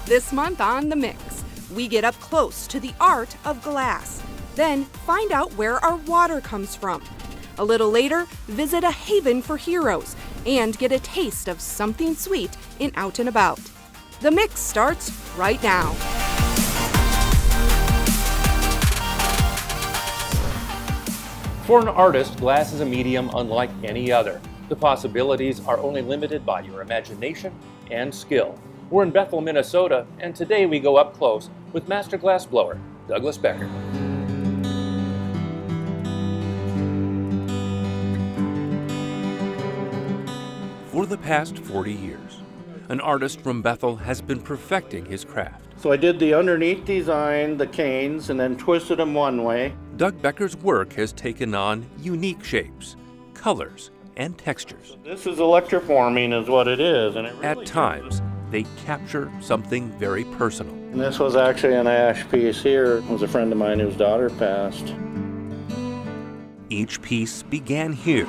This month on The Mix, we get up close to the art of glass, then find out where our water comes from. A little later, visit a haven for heroes and get a taste of something sweet in Out and About. The Mix starts right now. For an artist, glass is a medium unlike any other. The possibilities are only limited by your imagination and skill. We're in Bethel, Minnesota, and today we go up close with master glass blower, Douglas Becker. For the past 40 years, an artist from Bethel has been perfecting his craft. So I did the underneath design, the canes, and then twisted them one way. Doug Becker's work has taken on unique shapes, colors, and textures. This is electroforming is what it is. And it really At times, they capture something very personal. And this was actually an ash piece here. It was a friend of mine whose daughter passed. Each piece began here,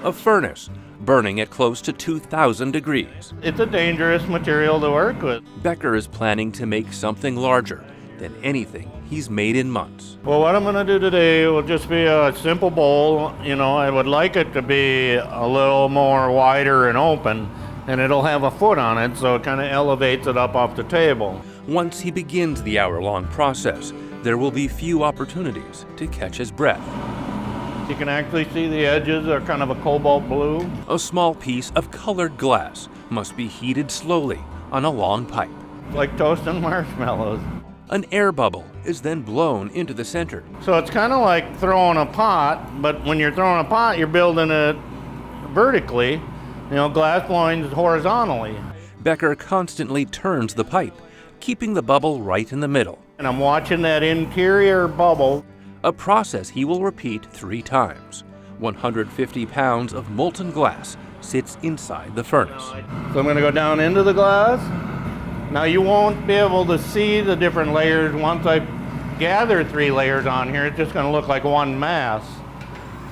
a furnace, burning at close to 2,000 degrees. It's a dangerous material to work with. Becker is planning to make something larger than anything he's made in months. Well, what I'm going to do today will just be a simple bowl. You know, I would like it to be a little more wider and open, and it'll have a foot on it, so it kind of elevates it up off the table. Once he begins the hour-long process, there will be few opportunities to catch his breath. You can actually see the edges are kind of a cobalt blue. A small piece of colored glass must be heated slowly on a long pipe. Like toasting marshmallows. An air bubble is then blown into the center. So it's kind of like throwing a pot, but when you're throwing a pot, you're building it vertically. You know, glass blowing is horizontally. Becker constantly turns the pipe, keeping the bubble right in the middle. And I'm watching that interior bubble. A process he will repeat 3 times. 150 pounds of molten glass sits inside the furnace. So I'm going to go down into the glass. Now you won't be able to see the different layers once I gather 3 layers on here. It's just going to look like one mass.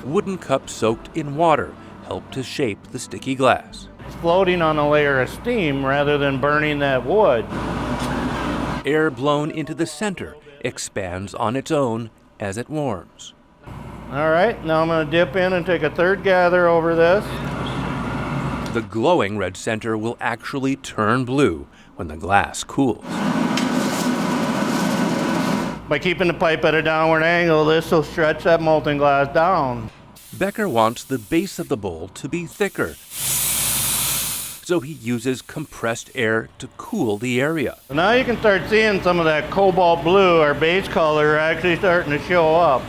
Wooden cups soaked in water help to shape the sticky glass. It's floating on a layer of steam rather than burning that wood. Air blown into the center expands on its own as it warms. All right, now I'm going to dip in and take a 3rd gather over this. The glowing red center will actually turn blue when the glass cools. By keeping the pipe at a downward angle, this will stretch that molten glass down. Becker wants the base of the bowl to be thicker, so he uses compressed air to cool the area. So now you can start seeing some of that cobalt blue, our base color, actually starting to show up.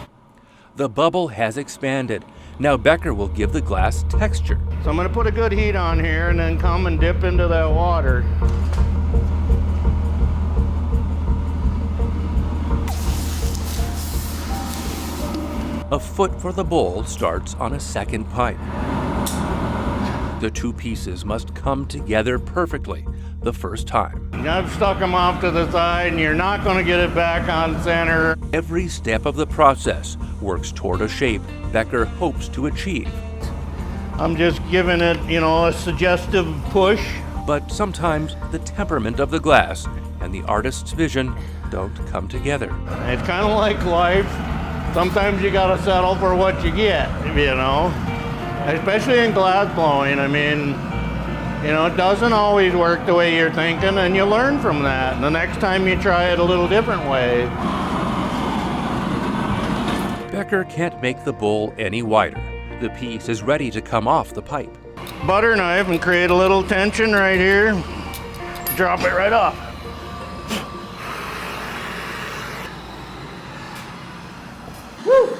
The bubble has expanded. Now Becker will give the glass texture. So I'm going to put a good heat on here and then come and dip into that water. A foot for the bowl starts on a 2nd pipe. The 2 pieces must come together perfectly the first time. I've stuck them off to the side and you're not going to get it back on center. Every step of the process works toward a shape Becker hopes to achieve. I'm just giving it, you know, a suggestive push. But sometimes the temperament of the glass and the artist's vision don't come together. It's kind of like life. Sometimes you got to settle for what you get, you know. Especially in glass blowing, I mean, you know, it doesn't always work the way you're thinking, and you learn from that. The next time you try it a little different way. Becker can't make the bowl any wider. The piece is ready to come off the pipe. Butter knife and create a little tension right here. Drop it right off. Woo!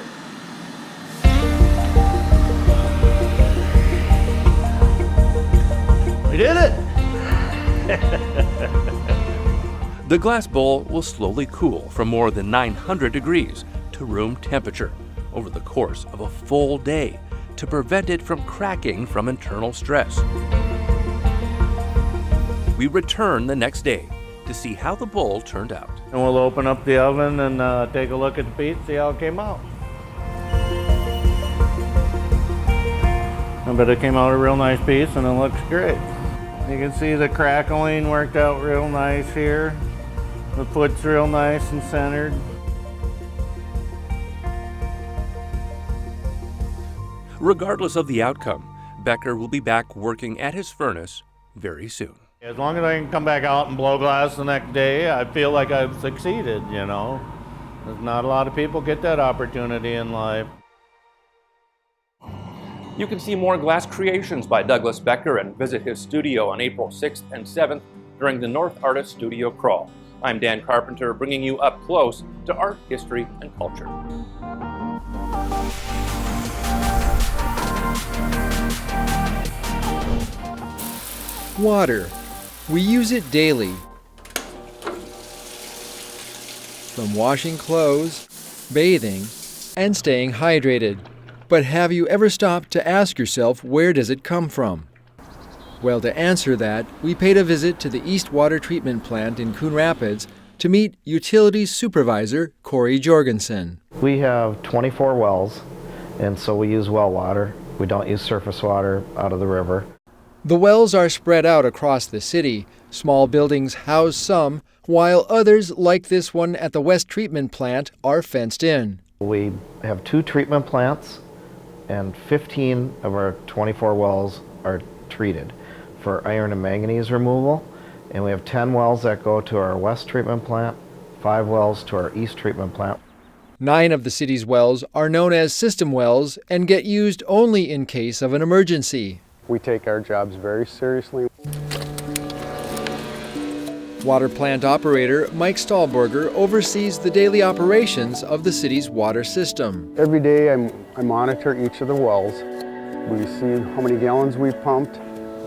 We did it! The glass bowl will slowly cool from more than 900 degrees to room temperature over the course of a full day to prevent it from cracking from internal stress. We return the next day to see how the bowl turned out. And we'll open up the oven and take a look at the piece, see how it came out. But it came out a real nice piece and it looks great. You can see the crackling worked out real nice here. The foot's real nice and centered. Regardless of the outcome, Becker will be back working at his furnace very soon. As long as I can come back out and blow glass the next day, I feel like I've succeeded, you know. There's not a lot of people get that opportunity in life. You can see more glass creations by Douglas Becker and visit his studio on April 6th and 7th during the North Artist Studio Crawl. I'm Dan Carpenter, bringing you up close to art, history, and culture. Water. We use it daily. From washing clothes, bathing, and staying hydrated. But have you ever stopped to ask yourself, where does it come from? Well, to answer that, we paid a visit to the East Water Treatment Plant in Coon Rapids to meet Utilities Supervisor Corey Jorgensen. We have 24 wells, and so we use well water. We don't use surface water out of the river. The wells are spread out across the city. Small buildings house some, while others, like this one at the West Treatment Plant, are fenced in. We have 2 treatment plants, and 15 of our 24 wells are treated for iron and manganese removal. And we have 10 wells that go to our West Treatment Plant, 5 wells to our East Treatment Plant. 9 of the city's wells are known as system wells and get used only in case of an emergency. We take our jobs very seriously. Water plant operator Mike Stahlberger oversees the daily operations of the city's water system. Every day I monitor each of the wells. We see how many gallons we've pumped.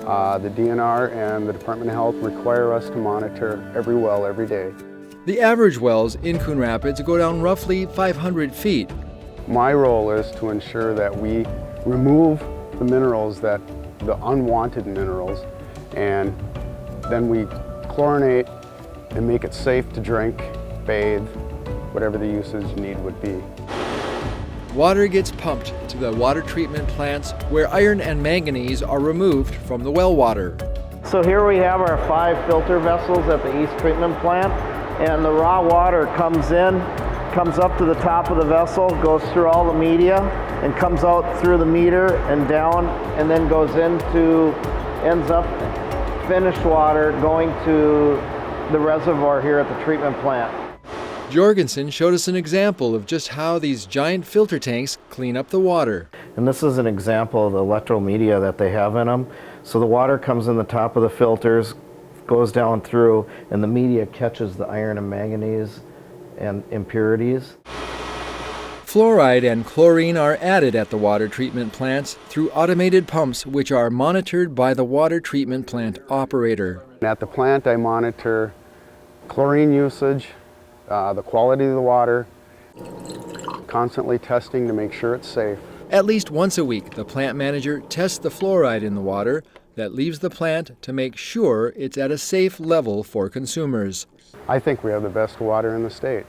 The DNR and the Department of Health require us to monitor every well every day. The average wells in Coon Rapids go down roughly 500 feet. My role is to ensure that we remove the minerals, the unwanted minerals, and then we chlorinate and make it safe to drink, bathe, whatever the usage need would be. Water gets pumped to the water treatment plants where iron and manganese are removed from the well water. So here we have our 5 filter vessels at the East Treatment Plant, and the raw water comes in, comes up to the top of the vessel, goes through all the media, and comes out through the meter and down, and then ends up finished water going to the reservoir here at the treatment plant. Jorgensen showed us an example of just how these giant filter tanks clean up the water. And this is an example of the electromedia that they have in them. So the water comes in the top of the filters, goes down through, and the media catches the iron and manganese and impurities. Fluoride and chlorine are added at the water treatment plants through automated pumps which are monitored by the water treatment plant operator. At the plant I monitor chlorine usage, the quality of the water, constantly testing to make sure it's safe. At least once a week, the plant manager tests the fluoride in the water that leaves the plant to make sure it's at a safe level for consumers. I think we have the best water in the state.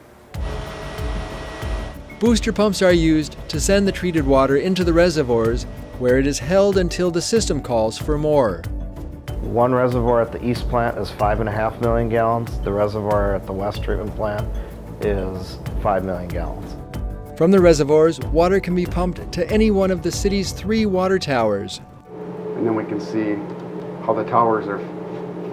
Booster pumps are used to send the treated water into the reservoirs where it is held until the system calls for more. One reservoir at the East Plant is 5.5 million gallons. The reservoir at the West Treatment Plant is 5 million gallons. From the reservoirs, water can be pumped to any one of the city's 3 water towers. And then we can see how the towers are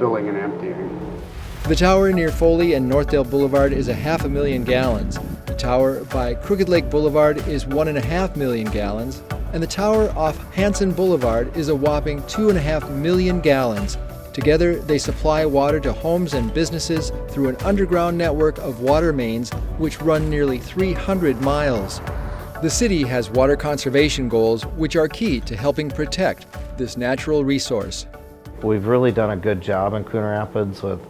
filling and emptying. The tower near Foley and Northdale Boulevard is 500,000 gallons. The tower by Crooked Lake Boulevard is 1.5 million gallons. And the tower off Hanson Boulevard is a whopping 2.5 million gallons. Together, they supply water to homes and businesses through an underground network of water mains which run nearly 300 miles. The city has water conservation goals which are key to helping protect this natural resource. We've really done a good job in Coon Rapids with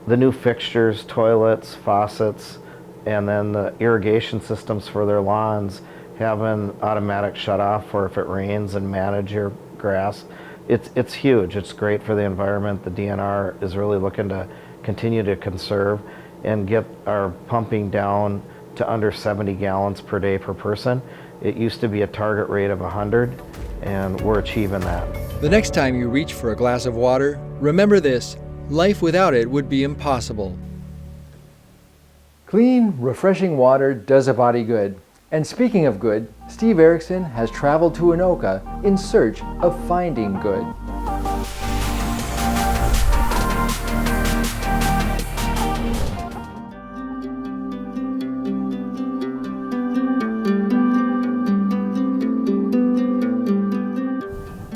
the new fixtures, toilets, faucets, and then the irrigation systems for their lawns, having automatic shutoff for if it rains and manage your grass. It's huge. It's great for the environment. The DNR is really looking to continue to conserve and get our pumping down to under 70 gallons per day per person. It used to be a target rate of 100, and we're achieving that. The next time you reach for a glass of water, remember this: life without it would be impossible. Clean, refreshing water does a body good. And speaking of good, Steve Erickson has traveled to Anoka in search of finding good.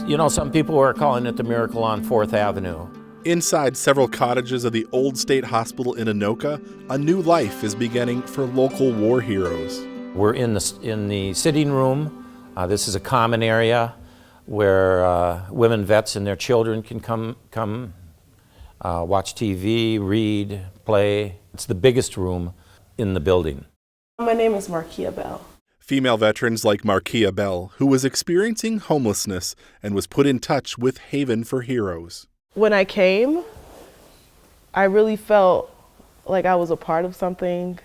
You know, some people are calling it the Miracle on 4th Avenue. Inside several cottages of the Old State Hospital in Anoka, a new life is beginning for local war heroes. We're in the sitting room. This is a common area where women vets and their children can come watch TV, read, play. It's the biggest room in the building. My name is Marquia Bell. Female veterans like Marquia Bell, who was experiencing homelessness and was put in touch with Haven for Heroes. When I came, I really felt like I was a part of something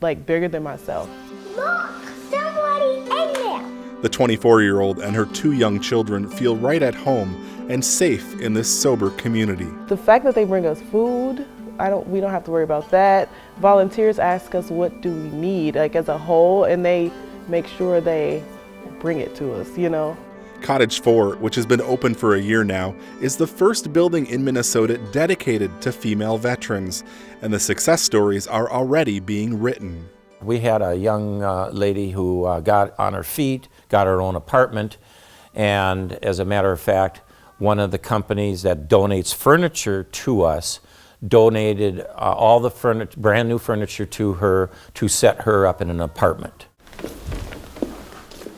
like bigger than myself. Look, somebody in there. The 24-year-old and her 2 young children feel right at home and safe in this sober community. The fact that they bring us food, we don't have to worry about that. Volunteers ask us what do we need, like as a whole, and they make sure they bring it to us, you know. Cottage 4, which has been open for a year now, is the first building in Minnesota dedicated to female veterans, and the success stories are already being written. We had a young lady who got on her feet, got her own apartment, and as a matter of fact, one of the companies that donates furniture to us donated all the brand new furniture to her to set her up in an apartment.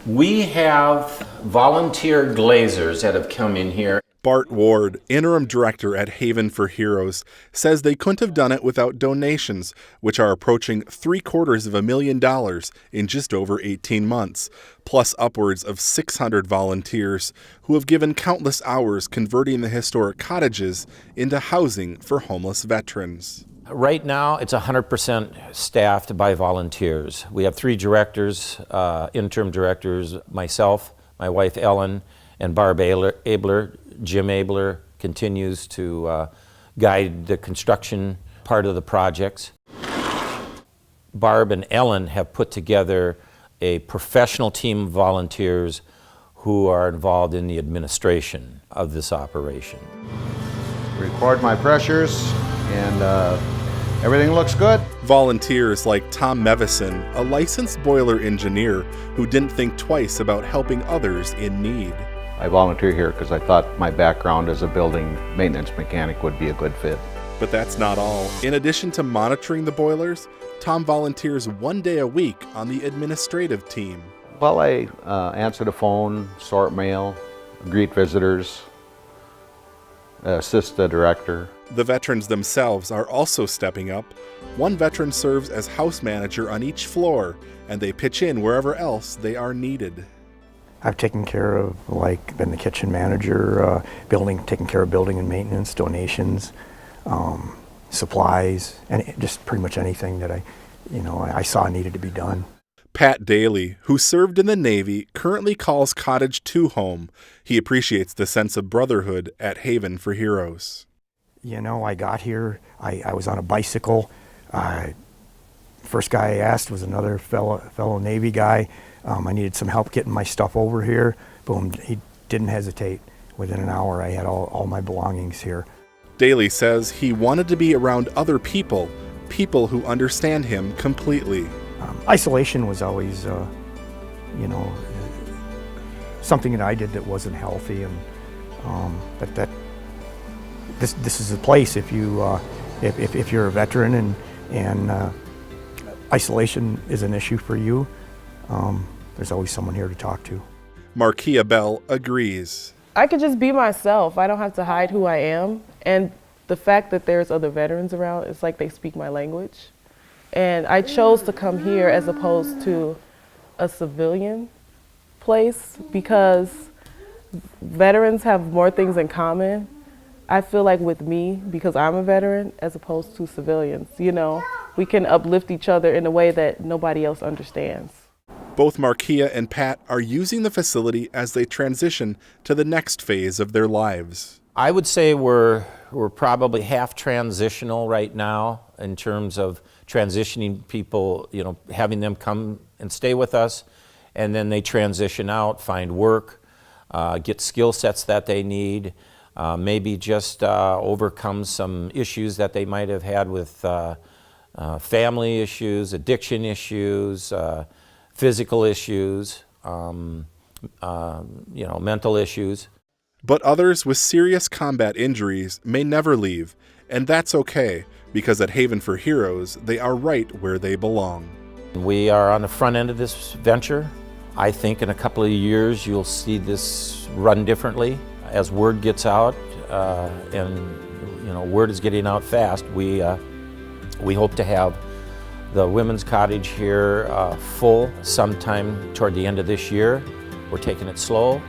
We have volunteer glazers that have come in here. Bart Ward, interim director at Haven for Heroes, says they couldn't have done it without donations, which are approaching $750,000 in just over 18 months, plus upwards of 600 volunteers who have given countless hours converting the historic cottages into housing for homeless veterans. Right now, it's 100% staffed by volunteers. We have 3 directors, interim directors, myself, my wife Ellen, and Barb Abler. Jim Abler continues to guide the construction part of the projects. Barb and Ellen have put together a professional team of volunteers who are involved in the administration of this operation. Record my pressures, and everything looks good. Volunteers like Tom Mevison, a licensed boiler engineer who didn't think twice about helping others in need. I volunteer here because I thought my background as a building maintenance mechanic would be a good fit. But that's not all. In addition to monitoring the boilers, Tom volunteers 1 day a week on the administrative team. Well, I answer the phone, sort mail, greet visitors, assist the director. The veterans themselves are also stepping up. One veteran serves as house manager on each floor, and they pitch in wherever else they are needed. I've taken care of, been the kitchen manager, taking care of building and maintenance, donations, supplies, and just pretty much anything that I saw needed to be done. Pat Daly, who served in the Navy, currently calls Cottage 2 home. He appreciates the sense of brotherhood at Haven for Heroes. You know, I got here, I was on a bicycle. First guy I asked was another fellow Navy guy. I needed some help getting my stuff over here. Boom, he didn't hesitate. Within an hour, I had all my belongings here. Daly says he wanted to be around other people who understand him completely. Isolation was always, something that I did that wasn't healthy, and but this is a place if you're a veteran and isolation is an issue for you. There's always someone here to talk to. Marquia Bell agrees. I could just be myself. I don't have to hide who I am. And the fact that there's other veterans around, it's like they speak my language. And I chose to come here as opposed to a civilian place because veterans have more things in common. I feel like with me, because I'm a veteran, as opposed to civilians, we can uplift each other in a way that nobody else understands. Both Marquia and Pat are using the facility as they transition to the next phase of their lives. I would say we're probably half transitional right now in terms of transitioning people, you know, having them come and stay with us, and then they transition out, find work, get skill sets that they need, maybe just overcome some issues that they might have had with family issues, addiction issues, physical issues, you know, mental issues. But others with serious combat injuries may never leave, and that's okay, because at Haven for Heroes, they are right where they belong. We are on the front end of this venture. I think in a couple of years you'll see this run differently. As word gets out, and you know, word is getting out fast, we hope to have the women's cottage here full sometime toward the end of this year. We're taking it slow,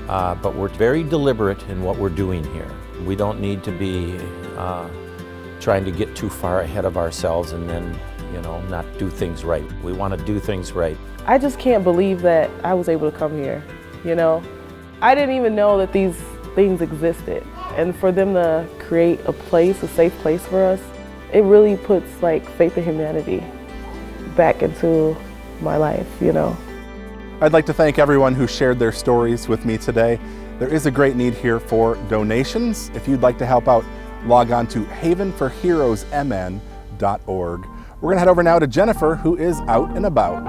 but we're very deliberate in what we're doing here. We don't need to be trying to get too far ahead of ourselves and then, you know, not do things right. We want to do things right. I just can't believe that I was able to come here, you know. I didn't even know that these things existed. And for them to create a place, a safe place for us, it really puts like faith in humanity back into my life, you know. I'd like to thank everyone who shared their stories with me today. There is a great need here for donations. If you'd like to help out, log on to havenforheroesmn.org. We're gonna head over now to Jennifer, who is out and about.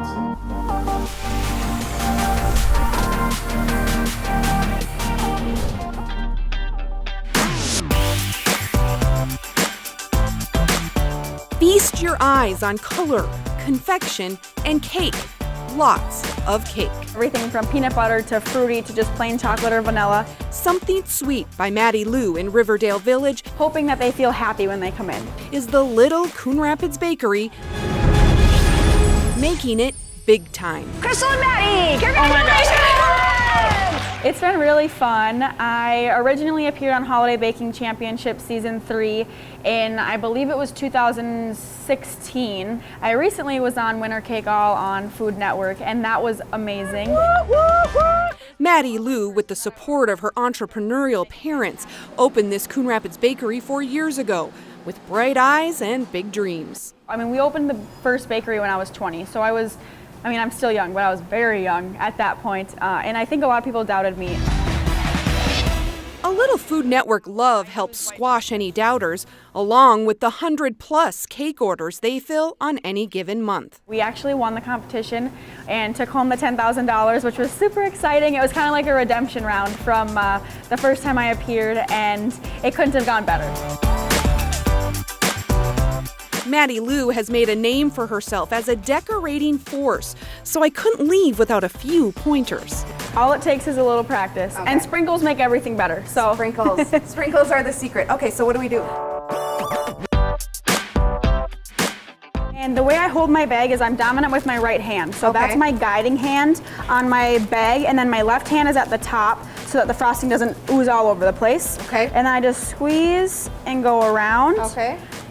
Feast your eyes on color, confection, and cake. Lots of cake. Everything from peanut butter to fruity to just plain chocolate or vanilla. Something Sweet by Maddie Lou in Riverdale Village, hoping that they feel happy when they come in, is the little Coon Rapids bakery making it big time. Crystal and Maddie, congratulations! It's been really fun. I originally appeared on Holiday Baking Championship Season 3 in, I believe it was 2016. I recently was on Winter Cake All on Food Network, and that was amazing. Maddie Lou, with the support of her entrepreneurial parents, opened this Coon Rapids bakery 4 years ago with bright eyes and big dreams. I mean, we opened the first bakery when I was 20, so I'm still young, but I was very young at that point, and I think a lot of people doubted me. A little Food Network love helps squash any doubters, along with the 100+ cake orders they fill on any given month. We actually won the competition and took home the $10,000, which was super exciting. It was kind of like a redemption round from the first time I appeared, and it couldn't have gone better. Maddie Lou has made a name for herself as a decorating force, so I couldn't leave without a few pointers. All it takes is a little practice, and sprinkles make everything better. So Sprinkles. Sprinkles are the secret. Okay, so what do we do? And the way I hold my bag is I'm dominant with my right hand. So that's my guiding hand on my bag, and then my left hand is at the top so that the frosting doesn't ooze all over the place. Okay. And I just squeeze and go around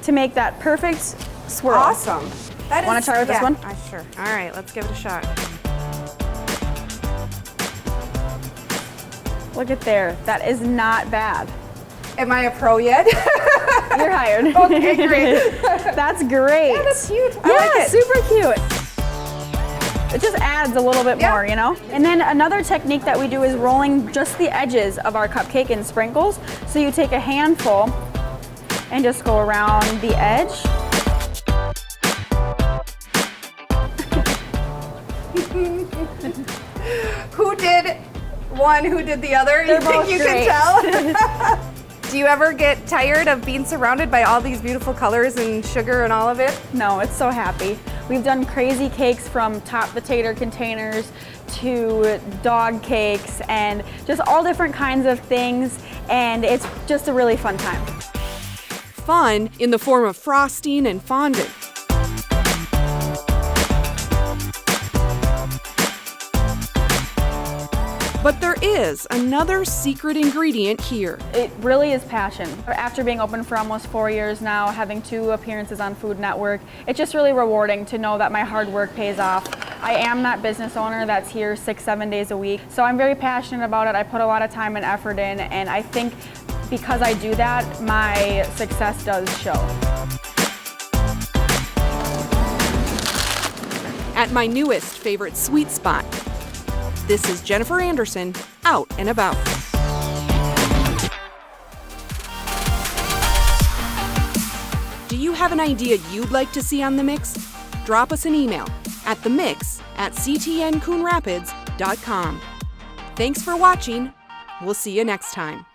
to make that perfect swirl. Awesome. Want to try with this one? Sure. All right, let's give it a shot. Look at there. That is not bad. Am I a pro yet? You're hired. Okay, great. That's great. Yeah, that's cute. Yeah, I like it. Super cute. It just adds a little bit more, you know? And then another technique that we do is rolling just the edges of our cupcake in sprinkles. So you take a handful and just go around the edge. Who did one, who did the other? They're You think both you great. can tell? Do you ever get tired of being surrounded by all these beautiful colors and sugar and all of it? No, it's so happy. We've done crazy cakes from top potato containers to dog cakes and just all different kinds of things, and it's just a really fun time. Fun in the form of frosting and fondant. But there is another secret ingredient here. It really is passion. After being open for almost 4 years now, having 2 appearances on Food Network, it's just really rewarding to know that my hard work pays off. I am that business owner that's here 6-7 days a week, so I'm very passionate about it. I put a lot of time and effort in, and I think because I do that, my success does show. at my newest favorite sweet spot. This is Jennifer Anderson, out and about. Do you have an idea you'd like to see on The Mix? Drop us an email at themix@ctncoonrapids.com. Thanks for watching. We'll see you next time.